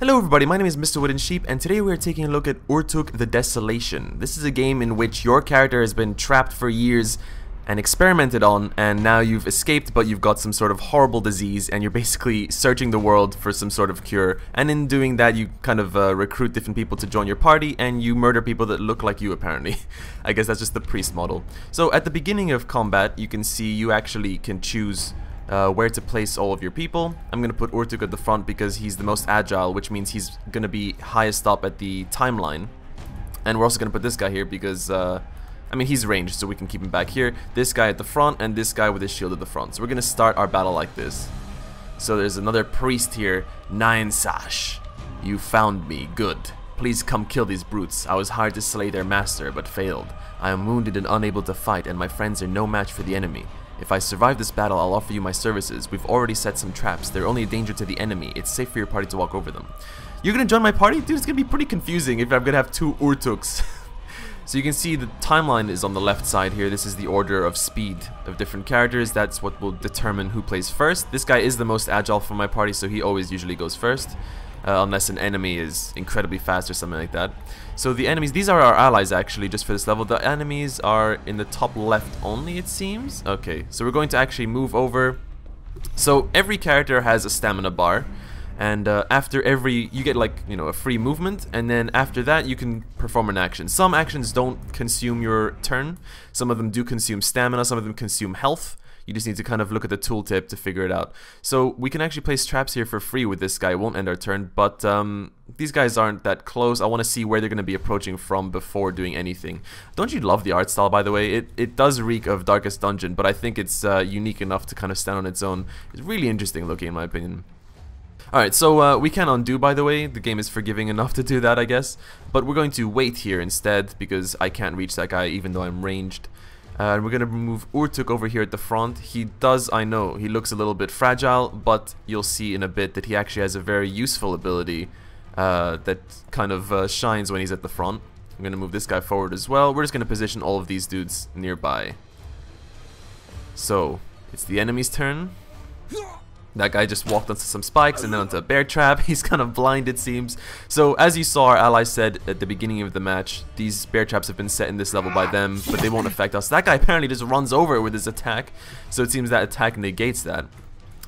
Hello everybody, my name is MrWoodenSheep and today we are taking a look at Urtuk the Desolation. This is a game in which your character has been trapped for years and experimented on, and now you've escaped but you've got some sort of horrible disease and you're basically searching the world for some sort of cure, and in doing that you kind of recruit different people to join your party and you murder people that look like you apparently. I guess that's just the priest model. So at the beginning of combat you can see you actually can choose where to place all of your people. I'm going to put Urtuk at the front because he's the most agile, which means he's going to be highest up at the timeline. And we're also going to put this guy here because, I mean, he's ranged, so we can keep him back here. This guy at the front, and this guy with his shield at the front. So we're going to start our battle like this. So there's another priest here, Nine Sash. You found me, good. Please come kill these brutes. I was hired to slay their master, but failed. I am wounded and unable to fight, and my friends are no match for the enemy. If I survive this battle, I'll offer you my services. We've already set some traps. They're only a danger to the enemy. It's safe for your party to walk over them. You're gonna join my party? Dude, it's gonna be pretty confusing if I'm gonna have two Urtuks. So you can see the timeline is on the left side here. This is the order of speed of different characters. That's what will determine who plays first. This guy is the most agile for my party, so he always usually goes first. Unless an enemy is incredibly fast or something like that. So the enemies, these are our allies actually, just for this level. The enemies are in the top left only, it seems. Okay, so we're going to actually move over. So every character has a stamina bar, and after every, you get like, you know, a free movement, and then after that you can perform an action. Some actions don't consume your turn, some of them do consume stamina, some of them consume health. You just need to kind of look at the tooltip to figure it out. So we can actually place traps here for free with this guy. It won't end our turn, but these guys aren't that close. I want to see where they're going to be approaching from before doing anything. Don't you love the art style, by the way? It does reek of Darkest Dungeon, but I think it's unique enough to kind of stand on its own. It's really interesting looking, in my opinion. Alright, so we can undo, by the way. The game is forgiving enough to do that, I guess. But we're going to wait here instead, because I can't reach that guy even though I'm ranged. We're going to move Urtuk over here at the front. He does, I know, he looks a little bit fragile, but you'll see in a bit that he actually has a very useful ability that kind of shines when he's at the front. I'm going to move this guy forward as well. We're just going to position all of these dudes nearby. So, it's the enemy's turn. That guy just walked onto some spikes and then onto a bear trap. He's kind of blind, it seems. So as you saw, our ally said at the beginning of the match, these bear traps have been set in this level by them, but they won't affect us. That guy apparently just runs over it with his attack, so it seems that attack negates that.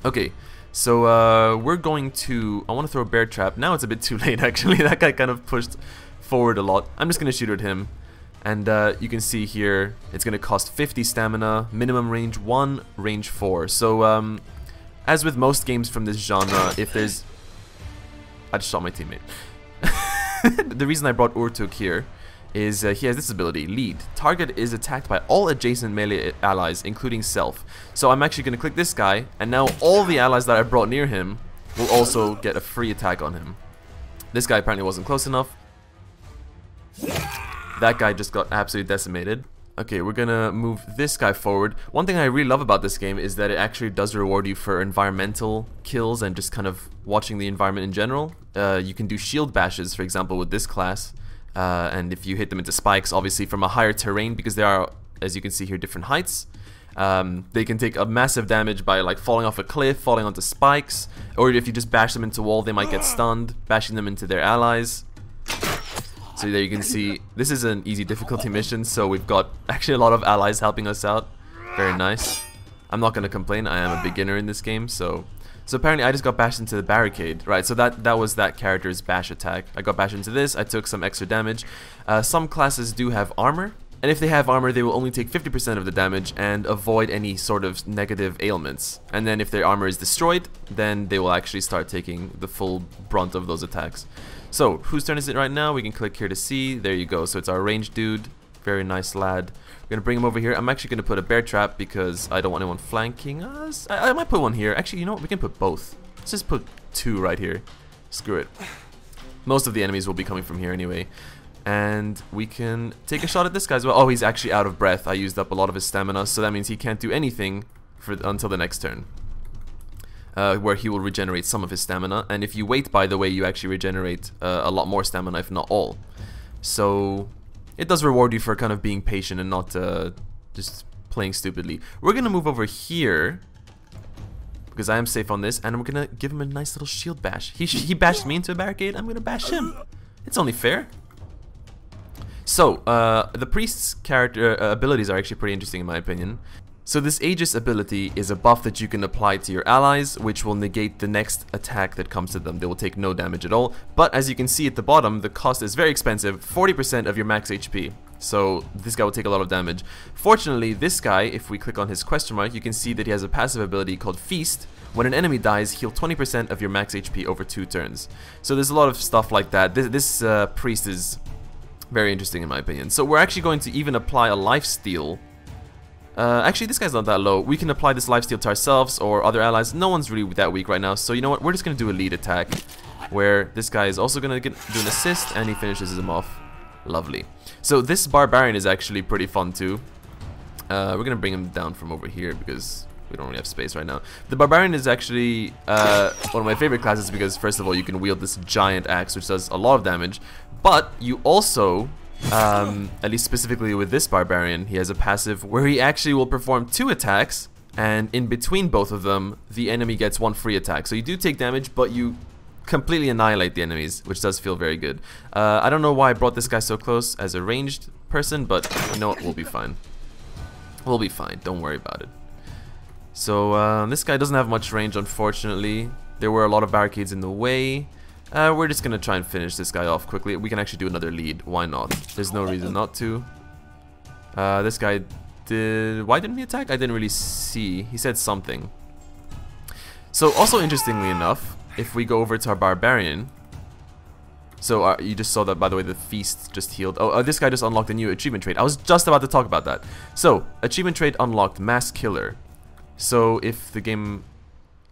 Okay, so we're going to, I want to throw a bear trap. Now it's a bit too late actually. That guy kind of pushed forward a lot. I'm just going to shoot at him. And you can see here, it's going to cost 50 stamina, minimum range 1, range 4. So as with most games from this genre, if there's... I just shot my teammate. The reason I brought Urtuk here is he has this ability, Lead. Target is attacked by all adjacent melee allies, including self. So I'm actually going to click this guy, and now all the allies that I brought near him will also get a free attack on him. This guy apparently wasn't close enough. That guy just got absolutely decimated. Okay, we're gonna move this guy forward. One thing I really love about this game is that it actually does reward you for environmental kills and just kind of watching the environment in general. You can do shield bashes, for example, with this class. And if you hit them into spikes, obviously from a higher terrain, because they are, as you can see here, different heights. They can take a massive damage by like falling off a cliff, falling onto spikes. Or if you just bash them into a wall, they might get stunned, bashing them into their allies. So there you can see, this is an easy difficulty mission, so we've got actually a lot of allies helping us out. Very nice. I'm not going to complain, I am a beginner in this game, so apparently I just got bashed into the barricade. Right, so that was that character's bash attack. I got bashed into this, I took some extra damage. Some classes do have armor, and if they have armor, they will only take 50% of the damage and avoid any sort of negative ailments. And then if their armor is destroyed, then they will actually start taking the full brunt of those attacks. So, whose turn is it right now? We can click here to see. There you go. So it's our ranged dude. Very nice lad. We're going to bring him over here. I'm actually going to put a bear trap because I don't want anyone flanking us. I might put one here. Actually, you know what? We can put both. Let's just put 2 right here. Screw it. Most of the enemies will be coming from here anyway. And we can take a shot at this guy as well. Oh, he's actually out of breath. I used up a lot of his stamina, so that means he can't do anything until the next turn. Where he will regenerate some of his stamina, and if you wait, by the way, you actually regenerate a lot more stamina, if not all. So it does reward you for kind of being patient and not just playing stupidly. We're gonna move over here. because I am safe on this, and I'm gonna give him a nice little shield bash. He bashed me into a barricade, I'm gonna bash him. It's only fair. So, the priest's character abilities are actually pretty interesting in my opinion. So this Aegis ability is a buff that you can apply to your allies, which will negate the next attack that comes to them. They will take no damage at all. But as you can see at the bottom, the cost is very expensive, 40% of your max HP. So this guy will take a lot of damage. Fortunately, this guy, if we click on his question mark, you can see that he has a passive ability called Feast. When an enemy dies, heal 20% of your max HP over 2 turns. So there's a lot of stuff like that. This priest is very interesting in my opinion. So we're actually going to even apply a lifesteal. Actually, this guy's not that low. We can apply this lifesteal to ourselves or other allies. No one's really that weak right now. So you know what? We're just going to do a lead attack where this guy is also going to do an assist and he finishes him off. Lovely. So this Barbarian is actually pretty fun too. We're going to bring him down from over here because we don't really have space right now. The Barbarian is actually one of my favorite classes because first of all, you can wield this giant axe which does a lot of damage. But you also... at least specifically with this Barbarian, he has a passive where he actually will perform 2 attacks, and in between both of them, the enemy gets 1 free attack. So you do take damage, but you completely annihilate the enemies, which does feel very good. I don't know why I brought this guy so close as a ranged person, but you know what, we'll be fine. We'll be fine, don't worry about it. So this guy doesn't have much range, unfortunately. There were a lot of barricades in the way. We're just gonna try and finish this guy off quickly. We can actually do another lead. Why not? There's no reason not to. This guy did... Why didn't he attack? I didn't really see. He said something. So also interestingly enough, if we go over to our Barbarian... So you just saw that, by the way, the Feast just healed. Oh, this guy just unlocked a new achievement trait. I was just about to talk about that. So, achievement trait unlocked, Mass Killer. So if the game...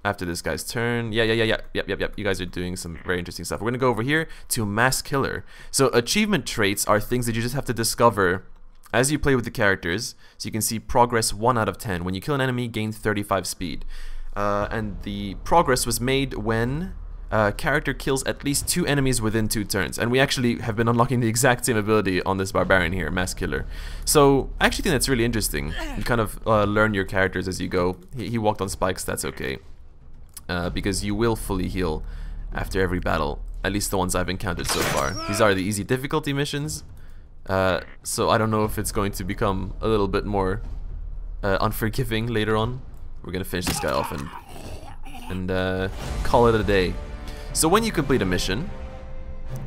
After this guy's turn, yep. You guys are doing some very interesting stuff. We're gonna go over here to Mass Killer. So achievement traits are things that you just have to discover as you play with the characters. So you can see progress 1 out of 10. When you kill an enemy, gain 35 speed. And the progress was made when a character kills at least 2 enemies within 2 turns. And we actually have been unlocking the exact same ability on this Barbarian here, Mass Killer. So I actually think that's really interesting. You kind of learn your characters as you go. He walked on spikes, that's okay. Because you will fully heal after every battle, at least the ones I've encountered so far. These are the easy difficulty missions, so I don't know if it's going to become a little bit more unforgiving later on. We're gonna finish this guy off and call it a day. So when you complete a mission,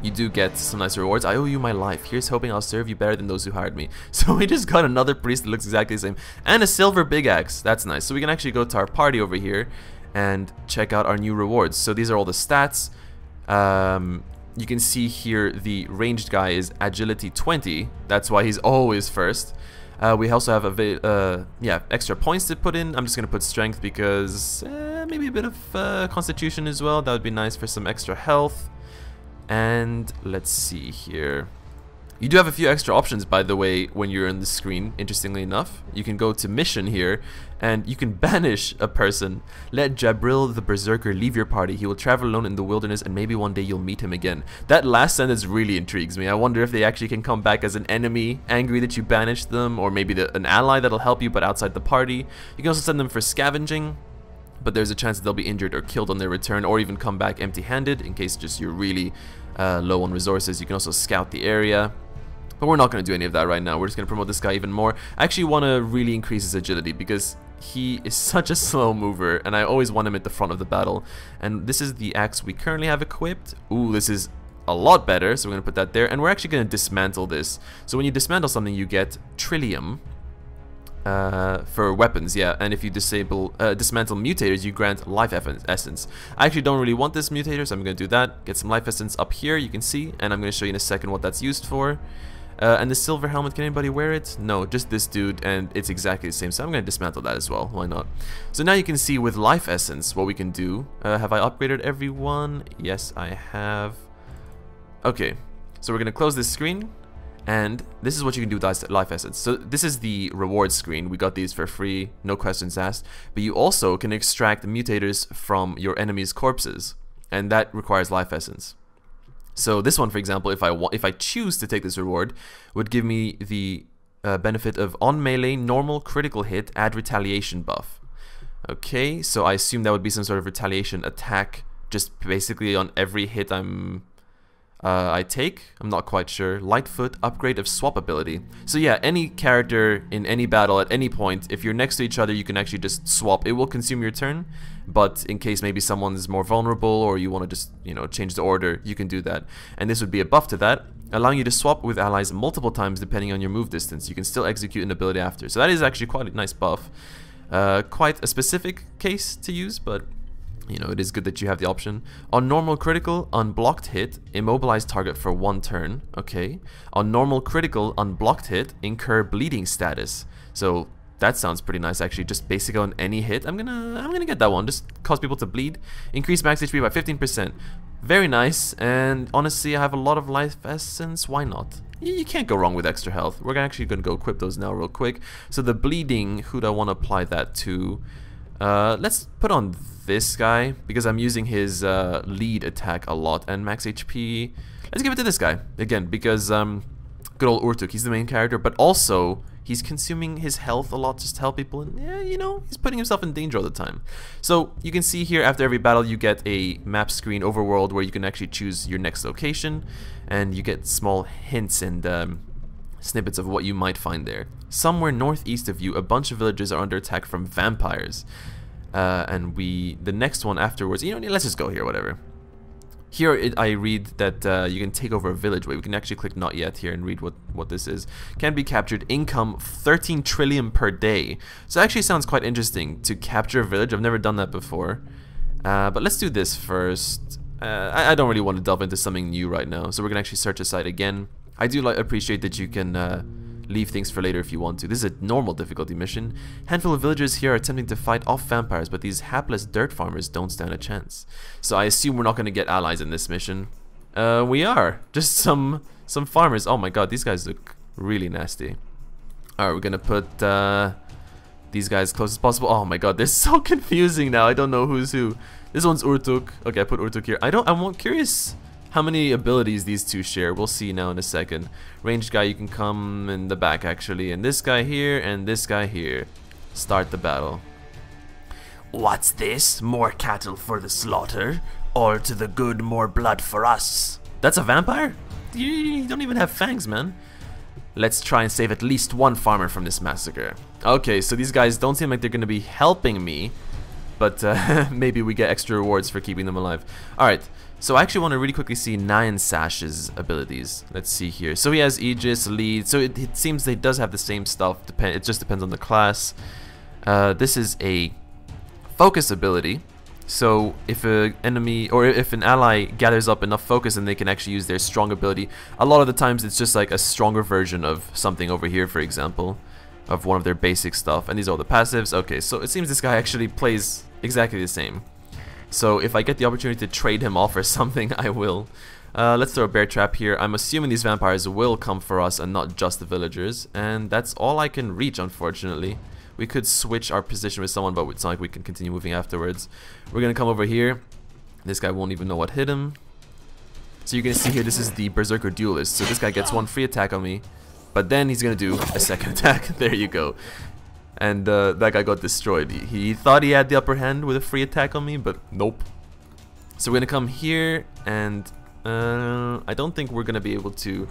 you do get some nice rewards. I owe you my life. Here's hoping I'll serve you better than those who hired me. So we just got another priest that looks exactly the same, and a silver big axe. That's nice. So we can actually go to our party over here and check out our new rewards. So these are all the stats. You can see here the ranged guy is agility 20. That's why he's always first. We also have extra points to put in. I'm just gonna put strength because maybe a bit of constitution as well. That would be nice for some extra health. And let's see here. You do have a few extra options, by the way, when you're on the screen, interestingly enough. You can go to mission here, and you can banish a person. Let Jabril the Berserker leave your party. He will travel alone in the wilderness, and maybe one day you'll meet him again. That last sentence really intrigues me. I wonder if they actually can come back as an enemy, angry that you banished them, or maybe an ally that'll help you, but outside the party. You can also send them for scavenging, but there's a chance that they'll be injured or killed on their return, or even come back empty-handed, in case just you're really low on resources. You can also scout the area. But we're not going to do any of that right now. We're just going to promote this guy even more. I actually want to really increase his agility because he is such a slow mover, and I always want him at the front of the battle. And this is the axe we currently have equipped. Ooh, this is a lot better, so we're going to put that there. And we're actually going to dismantle this. So when you dismantle something, you get Trillium for weapons, yeah. And if you dismantle mutators, you grant life essence. I actually don't really want this mutator, so I'm going to do that. Get some life essence up here, you can see. And I'm going to show you in a second what that's used for. And the silver helmet, can anybody wear it? No, just this dude, and it's exactly the same. So I'm going to dismantle that as well. Why not? So now you can see with life essence what we can do. Have I upgraded everyone? Yes, I have. Okay, so we're going to close this screen. And this is what you can do with life essence. So this is the reward screen. We got these for free, no questions asked. But you also can extract mutators from your enemy's corpses. And that requires life essence. So this one, for example, if I choose to take this reward, would give me the benefit of on melee, normal, critical hit, add retaliation buff. Okay, so I assume that would be some sort of retaliation attack, just basically on every hit I take. I'm not quite sure. Lightfoot, upgrade of swap ability. So yeah, any character in any battle at any point, if you're next to each other, you can actually just swap. It will consume your turn, but in case maybe someone's more vulnerable or you want to just, you know, change the order, you can do that. And this would be a buff to that, allowing you to swap with allies multiple times depending on your move distance. You can still execute an ability after. So that is actually quite a nice buff. Quite a specific case to use, but you know, it is good that you have the option. On normal critical, unblocked hit, immobilize target for 1 turn. Okay. On normal critical, unblocked hit, incur bleeding status. So that sounds pretty nice actually. Just basic on any hit. I'm gonna get that one. Just cause people to bleed. Increase max HP by 15%. Very nice. And honestly, I have a lot of life essence. Why not? You can't go wrong with extra health. We're actually gonna go equip those now real quick. So the bleeding, who do I want to apply that to? Let's put on this guy because I'm using his lead attack a lot and max HP. Let's give it to this guy again because good old Urtuk, he's the main character, but also he's consuming his health a lot just to help people, and yeah, you know, he's putting himself in danger all the time. So you can see here after every battle you get a map screen overworld where you can actually choose your next location, and you get small hints and snippets of what you might find there. Somewhere northeast of you, a bunch of villages are under attack from vampires. And the next one afterwards, you know, let's just go here, whatever. Here I read that you can take over a village. Wait, we can actually click not yet here and read what this is. Can be captured. Income 13 trillion per day. So it actually sounds quite interesting to capture a village. I've never done that before. But let's do this first. I don't really want to delve into something new right now. So we're going to actually search the site again. I do appreciate that you can leave things for later if you want to. This is a normal difficulty mission. Handful of villagers here are attempting to fight off vampires, but these hapless dirt farmers don't stand a chance. So I assume we're not going to get allies in this mission. We are. Just some farmers. Oh my god, these guys look really nasty. Alright, we're going to put these guys close as possible. Oh my god, they're so confusing now. I don't know who's who. This one's Urtuk. Okay, I put Urtuk here. I'm curious how many abilities these two share. We'll see now in a second. Ranged guy, you can come in the back actually. And this guy here and this guy here. Start the battle. What's this? More cattle for the slaughter? All to the good, more blood for us. That's a vampire? You don't even have fangs, man. Let's try and save at least one farmer from this massacre. Okay, so these guys don't seem like they're going to be helping me. But maybe we get extra rewards for keeping them alive. Alright, so I actually want to really quickly see Nine Sash's abilities. Let's see here. So he has Aegis, Lead. So it seems they does have the same stuff. It just depends on the class. This is a focus ability. So if an enemy or if an ally gathers up enough focus, and they can actually use their strong ability. A lot of the times it's just like a stronger version of something over here, for example, of one of their basic stuff. And these are all the passives. Okay, so it seems this guy actually plays exactly the same. So if I get the opportunity to trade him off or something, I will. Let's throw a bear trap here. I'm assuming these vampires will come for us and not just the villagers. And that's all I can reach, unfortunately. We could switch our position with someone, but it's not like we can continue moving afterwards. We're going to come over here. This guy won't even know what hit him. So you can see here, this is the Berserker Duelist. So this guy gets one free attack on me. But then he's going to do a second attack. There you go. And that guy got destroyed. He thought he had the upper hand with a free attack on me, but nope. So we're going to come here, and I don't think we're going to be able to...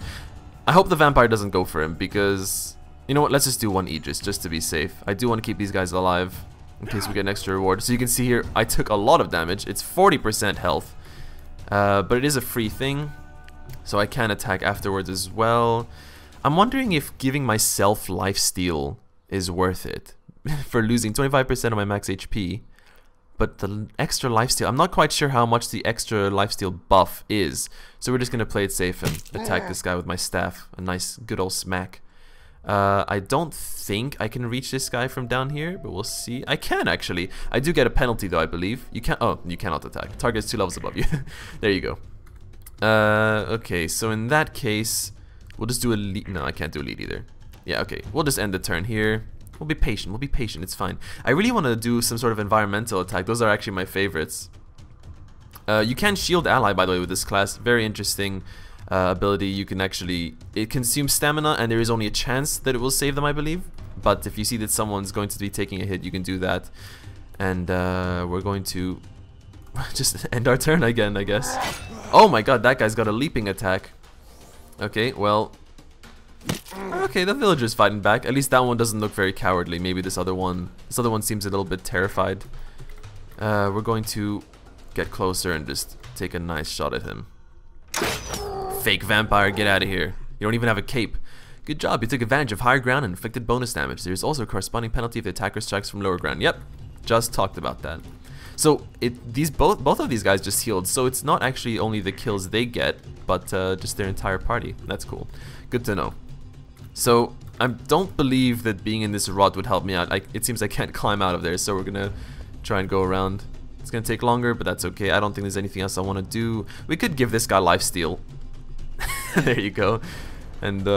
I hope the vampire doesn't go for him, because... You know what, let's just do one Aegis, just to be safe. I do want to keep these guys alive, in case we get an extra reward. So you can see here, I took a lot of damage. It's 40% health. But it is a free thing, so I can attack afterwards as well. I'm wondering if giving myself lifesteal is worth it for losing 25% of my max HP. But the extra lifesteal, I'm not quite sure how much the extra lifesteal buff is. So we're just going to play it safe and attack this guy with my staff. A nice good old smack. I don't think I can reach this guy from down here, but we'll see. I can actually. I do get a penalty though, I believe. You can't. Oh, you cannot attack. Target is 2 levels above you. There you go. Okay, so in that case, we'll just do a lead. No, I can't do a lead either. Yeah, okay. We'll just end the turn here. We'll be patient. We'll be patient. It's fine. I really want to do some sort of environmental attack. Those are actually my favorites. You can shield ally, by the way, with this class. Very interesting. Ability. You can actually, it consumes stamina, and there is only a chance that it will save them, I believe. But if you see that someone's going to be taking a hit, you can do that. And we're going to just end our turn again, I guess. Oh my god, that guy's got a leaping attack. Okay, well... Okay, the villager's fighting back. At least that one doesn't look very cowardly. Maybe this other one seems a little bit terrified. We're going to get closer and just take a nice shot at him. Fake vampire, get out of here. You don't even have a cape. Good job, you took advantage of higher ground and inflicted bonus damage. There's also a corresponding penalty if the attacker strikes from lower ground. Yep, just talked about that. So both of these guys just healed, so it's not actually only the kills they get, but just their entire party. That's cool. Good to know. So I don't believe that being in this rod would help me out. It seems I can't climb out of there, so we're gonna try and go around. It's gonna take longer, but that's okay. I don't think there's anything else I want to do. We could give this guy lifesteal. There you go. And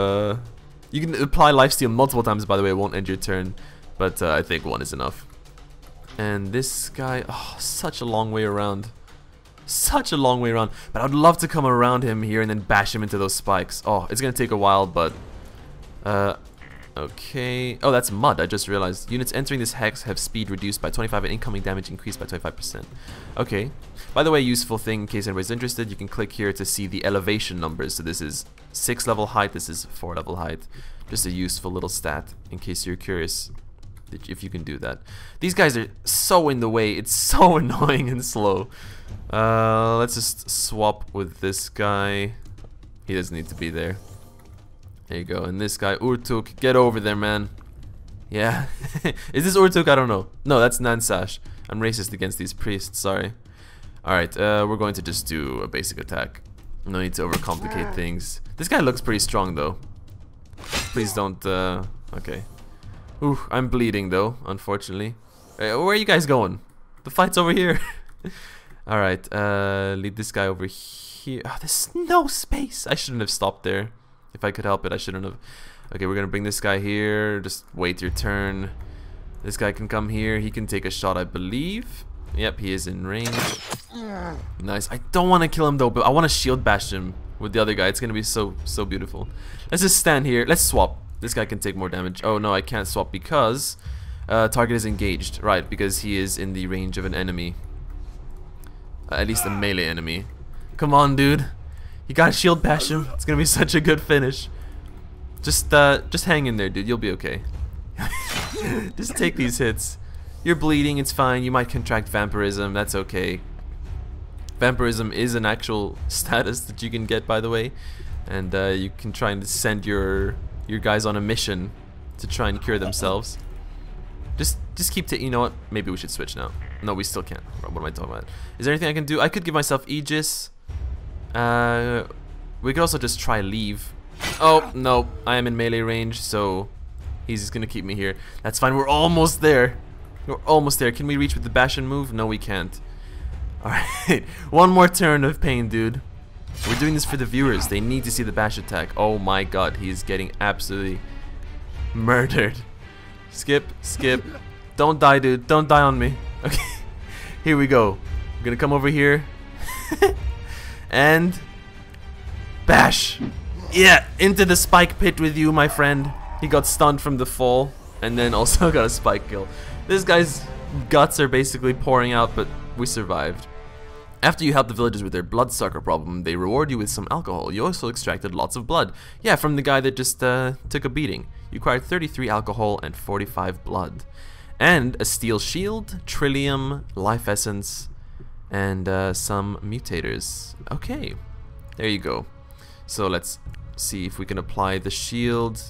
you can apply lifesteal multiple times, by the way. It won't end your turn, but I think one is enough. And this guy, oh, such a long way around. Such a long way around. But I'd love to come around him here and then bash him into those spikes. Oh, it's gonna take a while, but okay. Oh, that's mud. I just realized. Units entering this hex have speed reduced by 25 and incoming damage increased by 25%. Okay. By the way, useful thing in case anybody's interested, you can click here to see the elevation numbers. So this is 6 level height, this is 4 level height. Just a useful little stat in case you're curious if you can do that. These guys are so in the way. It's so annoying and slow. Let's just swap with this guy. He doesn't need to be there. There you go. And this guy, Urtuk, get over there, man. Yeah. Is this Urtuk? I don't know. No, that's Nansash. I'm racist against these priests, sorry. Alright, we're going to just do a basic attack. No need to overcomplicate things. This guy looks pretty strong, though. Please don't, okay. Ooh, I'm bleeding, though, unfortunately. Where are you guys going? The fight's over here. Alright, lead this guy over here. Oh, there's no space. I shouldn't have stopped there. If I could help it, I shouldn't have. Okay, we're gonna bring this guy here. Just wait your turn. This guy can come here. He can take a shot, I believe. Yep, he is in range. Nice. I don't want to kill him though, but I want to shield bash him with the other guy. It's gonna be so beautiful. Let's just stand here. Let's swap. This guy can take more damage. Oh no, I can't swap because target is engaged. Right, because he is in the range of an enemy. At least a melee enemy. Come on, dude. You gotta shield bash him. It's gonna be such a good finish. Just hang in there, dude. You'll be okay. Just take these hits. You're bleeding, it's fine. You might contract vampirism, that's okay. Vampirism is an actual status that you can get, by the way. And you can try and send your guys on a mission to try and cure themselves. Just keep you know what? Maybe we should switch now. No, we still can't. What am I talking about? Is there anything I can do? I could give myself Aegis. We could also just try leave. Oh, no. I am in melee range, so he's just gonna keep me here. That's fine, we're almost there. We're almost there. Can we reach with the bash and move? No, we can't. Alright. One more turn of pain, dude. We're doing this for the viewers. They need to see the bash attack. Oh my god, he's getting absolutely murdered. Skip, skip. Don't die, dude. Don't die on me. Okay. Here we go. We're gonna come over here. And bash. Yeah, into the spike pit with you, my friend. He got stunned from the fall and then also got a spike kill. This guy's guts are basically pouring out, but we survived. After you help the villagers with their bloodsucker problem, they reward you with some alcohol. You also extracted lots of blood. Yeah, from the guy that just took a beating. You acquired 33 alcohol and 45 blood. And a steel shield, trillium, life essence, and some mutators. Okay, there you go. So let's see if we can apply the shield.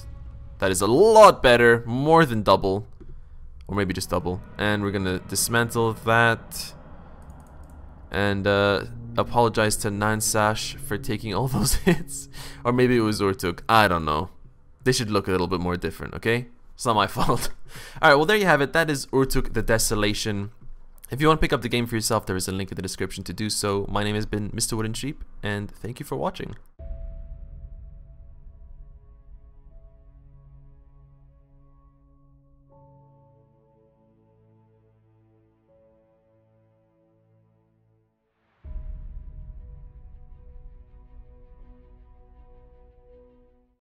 That is a lot better, more than double. Or maybe just double. And we're gonna dismantle that. And apologize to Nansash for taking all those hits. Or maybe it was Urtuk. I don't know. They should look a little bit more different, okay? It's not my fault. Alright, well there you have it. That is Urtuk the Desolation. If you want to pick up the game for yourself, there is a link in the description to do so. My name has been MrWoodenSheep, and thank you for watching.